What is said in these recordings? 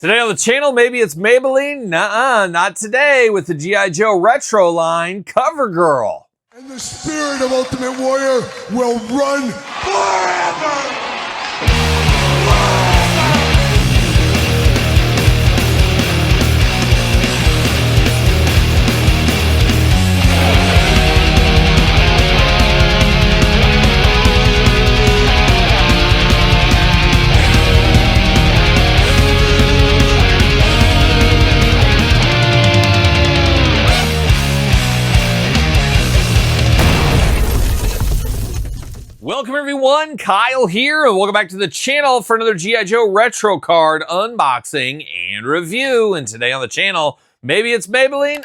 Today on the channel, maybe it's Maybelline? Nuh-uh, not today with the G.I. Joe retro line, Covergirl. And the spirit of Ultimate Warrior will run forever! Welcome everyone, Kyle here, and welcome back to the channel for another G.I. Joe retro card unboxing and review. And today on the channel, maybe it's Maybelline?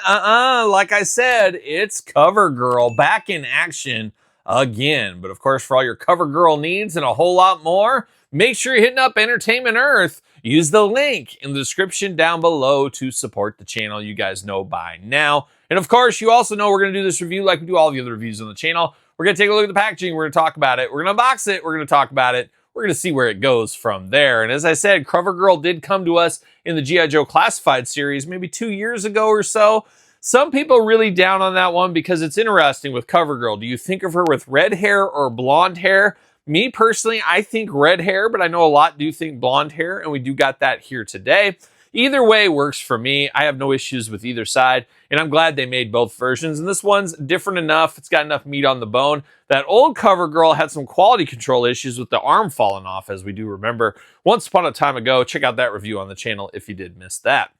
Like I said, it's Covergirl back in action again. But of course, for all your Covergirl needs and a whole lot more, make sure you're hitting up Entertainment Earth. Use the link in the description down below to support the channel. You guys know by now. And of course, you also know we're going to do this review like we do all the other reviews on the channel. We're going to take a look at the packaging. We're going to talk about it. We're going to unbox it. We're going to talk about it. We're going to see where it goes from there. And as I said, Covergirl did come to us in the G.I. Joe Classified series maybe 2 years ago or so. Some people really down on that one because it's interesting with Covergirl. Do you think of her with red hair or blonde hair? Me personally, I think red hair, but I know a lot do think blonde hair, and we do got that here today. Either way works for me. I have no issues with either side, and I'm glad they made both versions. And this one's different enough. It's got enough meat on the bone. That old Covergirl had some quality control issues with the arm falling off, as we do remember once upon a time ago. Check out that review on the channel if you did miss that.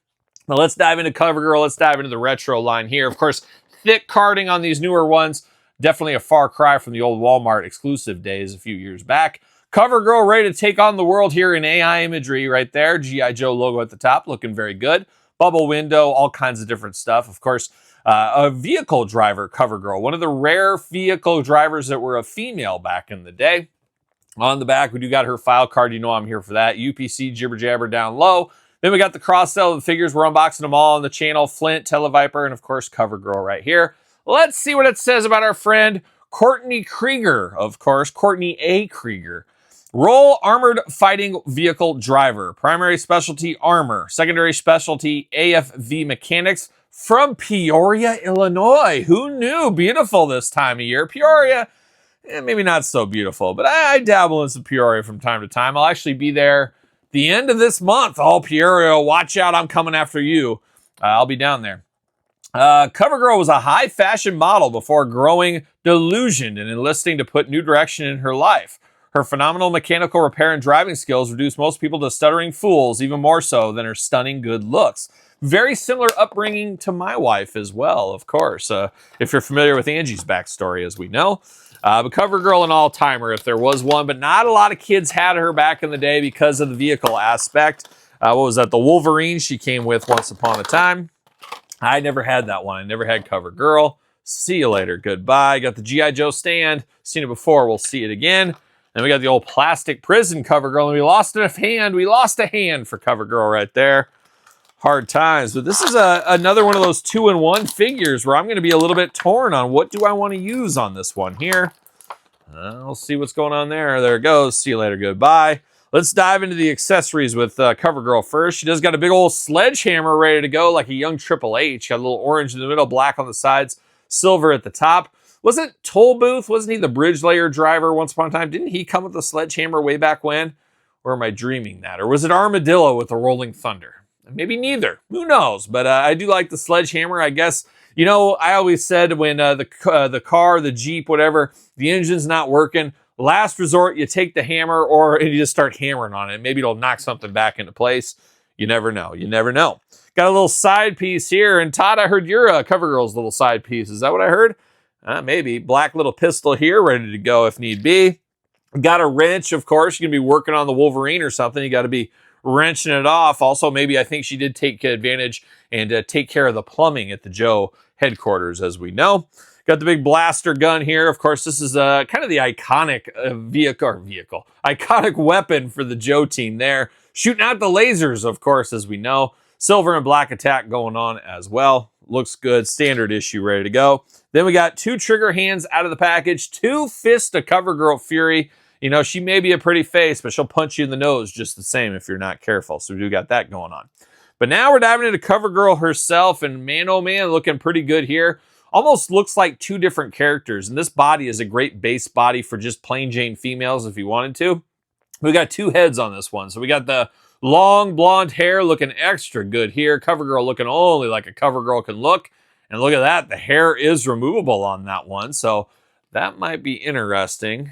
Now let's dive into Covergirl. Let's dive into the retro line here. Of course, thick carding on these newer ones. Definitely a far cry from the old Walmart exclusive days a few years back. Covergirl ready to take on the world here in AI imagery right there. G.I. Joe logo at the top, looking very good. Bubble window, all kinds of different stuff. Of course, a vehicle driver, Covergirl. One of the rare vehicle drivers that were a female back in the day. On the back, we do got her file card. You know I'm here for that. UPC jibber jabber down low. Then we got the cross sell of the figures. We're unboxing them all on the channel. Flint, Televiper, and of course, Covergirl right here. Let's see what it says about our friend Courtney Krieger. Of course, Courtney A. Krieger. Role armored fighting vehicle driver. Primary specialty armor. Secondary specialty AFV mechanics from Peoria, Illinois. Who knew? Beautiful this time of year. Peoria, maybe not so beautiful, but I dabble in some Peoria from time to time. I'll actually be there the end of this month. Oh, Peoria, watch out. I'm coming after you. I'll be down there. Covergirl was a high fashion model before growing delusioned and enlisting to put new direction in her life. Her phenomenal mechanical repair and driving skills reduced most people to stuttering fools, even more so than her stunning good looks. Very similar upbringing to my wife as well, of course, if you're familiar with Angie's backstory, as we know. But Covergirl an all-timer if there was one, but not a lot of kids had her back in the day because of the vehicle aspect. What was that? The Wolverine she came with once upon a time. I never had that one. I never had Covergirl. See you later. Goodbye. Got the G.I. Joe stand. Seen it before. We'll see it again. Then we got the old plastic prison Covergirl, and we lost a hand. We lost a hand for Covergirl right there. Hard times. But this is another one of those 2-in-1 figures where I'm going to be a little bit torn on what do I want to use on this one here. We'll see what's going on there. There it goes. See you later. Goodbye. Let's dive into the accessories with Covergirl first. She does got a big old sledgehammer ready to go like a young Triple H. Got a little orange in the middle, black on the sides, silver at the top. Wasn't Toll Booth, wasn't he the bridge layer driver once upon a time? Didn't he come with a sledgehammer way back when? Or am I dreaming that? Or was it Armadillo with the Rolling Thunder? Maybe neither. Who knows? But I do like the sledgehammer. I guess, you know, I always said when the car, the Jeep, whatever, the engine's not working, last resort, you take the hammer or you just start hammering on it. Maybe it'll knock something back into place. You never know. You never know. Got a little side piece here. And Todd, I heard you're Covergirl's little side piece. Is that what I heard? Maybe. Black little pistol here, ready to go if need be. Got a wrench, of course. You're going to be working on the Wolverine or something. You got to be wrenching it off. Also, maybe I think she did take advantage and take care of the plumbing at the Joe headquarters, as we know. Got the big blaster gun here. Of course, this is kind of the iconic iconic weapon for the Joe team there. Shooting out the lasers, of course, as we know. Silver and black attack going on as well. Looks good. Standard issue ready to go. Then we got 2 trigger hands out of the package. 2 fists of Covergirl Fury. You know, she may be a pretty face, but she'll punch you in the nose just the same if you're not careful. So we do got that going on. But now we're diving into Covergirl herself, and man, oh man, looking pretty good here. Almost looks like two different characters, and this body is a great base body for just plain Jane females if you wanted to. We got two heads on this one. So we got the long blonde hair looking extra good here. Covergirl looking only like a Covergirl can look. And look at that, the hair is removable on that one. So that might be interesting.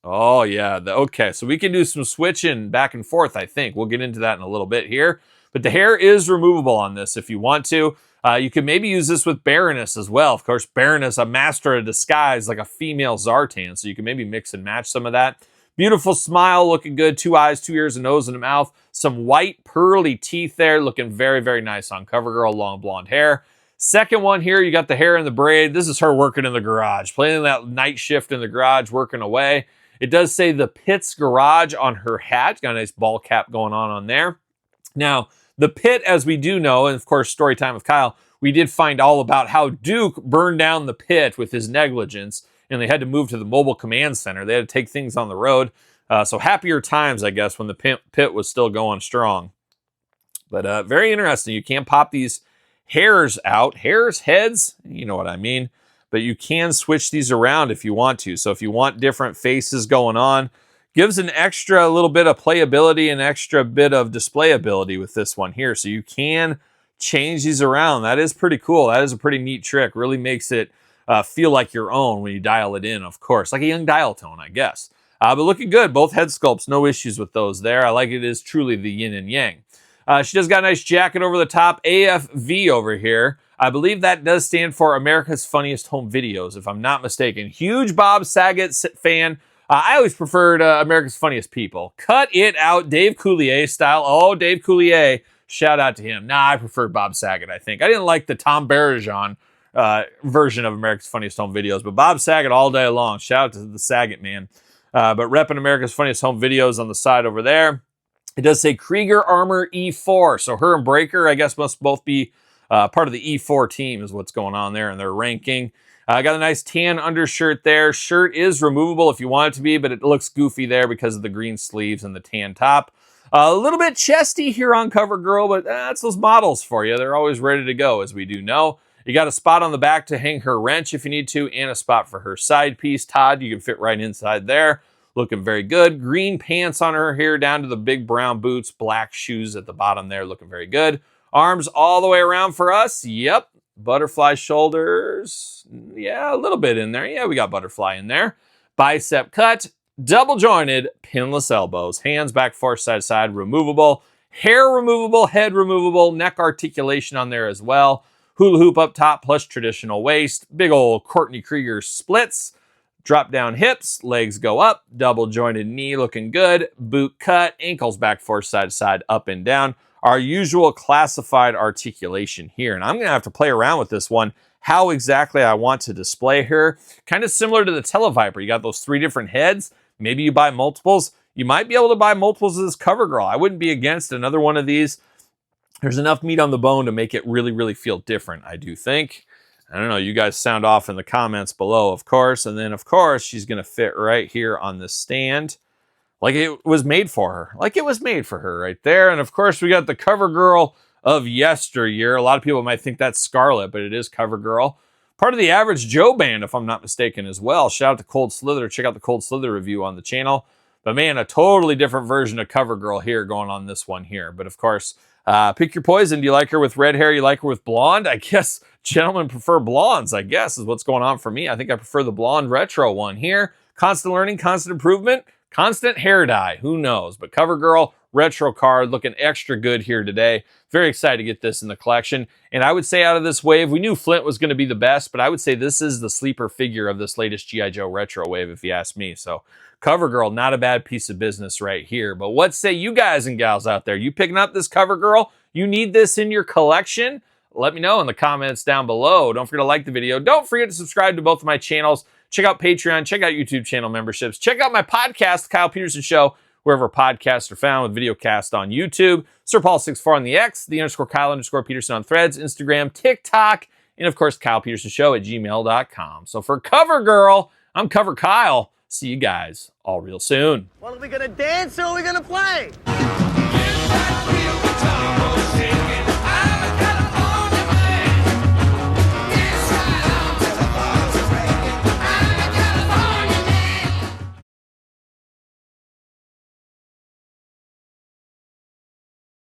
Oh, yeah. Okay, so we can do some switching back and forth, I think. We'll get into that in a little bit here. But the hair is removable on this if you want to. You could maybe use this with Baroness as well. Of course, Baroness, a master of disguise, like a female Zartan. So you can maybe mix and match some of that. Beautiful smile, looking good. 2 eyes, 2 ears, a nose, and a mouth. Some white, pearly teeth there, looking very, very nice on Covergirl. Long blonde hair. Second one here, you got the hair in the braid. This is her working in the garage, playing that night shift in the garage, working away. It does say the Pitts Garage on her hat. Got a nice ball cap going on there. Now, the Pit, as we do know, and of course, story time with Kyle, we did find all about how Duke burned down the Pit with his negligence, and they had to move to the mobile command center. They had to take things on the road. So happier times, I guess, when the Pit was still going strong. But very interesting. You can pop these hairs out. Hairs, heads, you know what I mean. But you can switch these around if you want to. So if you want different faces going on, gives an extra little bit of playability and extra bit of displayability with this one here. So you can change these around. That is pretty cool. That is a pretty neat trick. Really makes it feel like your own when you dial it in, of course. Like a young dial tone, I guess. But looking good. Both head sculpts, no issues with those there. I like it is truly the yin and yang. She does got a nice jacket over the top. AFV over here. I believe that does stand for America's Funniest Home Videos, if I'm not mistaken. Huge Bob Saget fan. I always preferred America's Funniest People. Cut it out, Dave Coulier style. Oh, Dave Coulier. Shout out to him. Nah, I preferred Bob Saget, I think. I didn't like the Tom Barrajon version of America's Funniest Home Videos, but Bob Saget all day long. Shout out to the Saget man. But repping America's Funniest Home Videos on the side over there. It does say Krieger Armor E4. So her and Breaker, I guess, must both be part of the E4 team is what's going on there in their ranking. Got a nice tan undershirt there. Shirt is removable if you want it to be, but it looks goofy there because of the green sleeves and the tan top. A little bit chesty here on Covergirl, but that's those models for you. They're always ready to go, as we do know. You got a spot on the back to hang her wrench if you need to, and a spot for her side piece. Todd, you can fit right inside there. Looking very good. Green pants on her here down to the big brown boots. Black shoes at the bottom there, looking very good. Arms all the way around for us. Yep. Butterfly shoulders. Yeah, a little bit in there. Yeah, we got butterfly in there. Bicep cut. Double jointed. Pinless elbows. Hands back, forth, side to side. Removable. Hair removable. Head removable. Neck articulation on there as well. Hula hoop up top plus traditional waist. Big old Courtney Krieger splits. Drop down hips. Legs go up. Double jointed knee looking good. Boot cut. Ankles back, forth, side to side. Up and down. Our usual classified articulation here. And I'm going to have to play around with this one, how exactly I want to display her. Kind of similar to the Televiper. You got those 3 different heads. Maybe you buy multiples. You might be able to buy multiples of this Covergirl. I wouldn't be against another one of these. There's enough meat on the bone to make it really, really feel different, I do think. I don't know. You guys sound off in the comments below, of course. And then, of course, she's going to fit right here on this stand. Like it was made for her. Like it was made for her right there. And of course, we got the Covergirl of yesteryear. A lot of people might think that's Scarlet, but it is Covergirl. Part of the Average Joe band, if I'm not mistaken, as well. Shout out to Cold Slither. Check out the Cold Slither review on the channel. But man, a totally different version of Covergirl here going on this one here. But of course, pick your poison. Do you like her with red hair? You like her with blonde? I guess gentlemen prefer blondes, I guess, is what's going on for me. I think I prefer the blonde retro one here. Constant learning, constant improvement. Constant hair dye, who knows? But Covergirl retro card looking extra good here today. Very excited to get this in the collection. And I would say out of this wave, we knew Flint was going to be the best, but I would say this is the sleeper figure of this latest G.I. Joe retro wave, if you ask me. So Covergirl, not a bad piece of business right here. But what say you guys and gals out there? You picking up this Covergirl? You need this in your collection? Let me know in the comments down below. Don't forget to like the video. Don't forget to subscribe to both of my channels. Check out Patreon, check out YouTube channel memberships, check out my podcast, The Kyle Peterson Show, wherever podcasts are found, with videocast on YouTube, SirPaul64 on the X, _Kyle_Peterson on Threads, Instagram, TikTok, and of course, KylePetersonShow at gmail.com. So for Covergirl, I'm Cover Kyle. See you guys all real soon. Well, are we gonna dance or are we gonna play? Get that wheel to